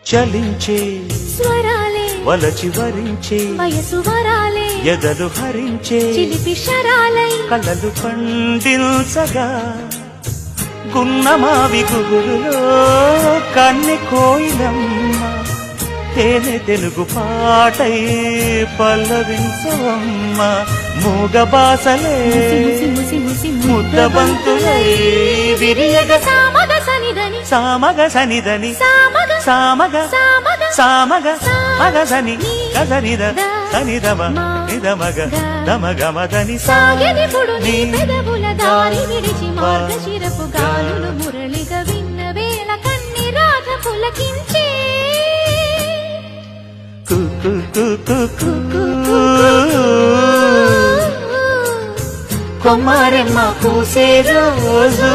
చలించే స్వరాలే వలచి వరించే వయసు వరాలే ఎదలు హరించే చిలిపి శరాలై కలలు పండించగా గున్నమావి గుగురులో కన్నె కోయిలమ్మ తేనె తెలుగు పాటై పల్లవించవమ్మ మూగ బాసలే ముద్దబంతులై విరియగ సామగ సనిదని సామగ సనిదని సామగ సామగ సామగ సామగ మగసని గసనిద సనిదమ నిదమగ దమగమదని సాగెదిపుడు నీ పెదవుల దారి విడిచి మార్గశిరపు గాలులు మురళిగా విన్న వేళ కన్ని రాధ పులకించే కొమ్మారెమ్మ పూసే రోజు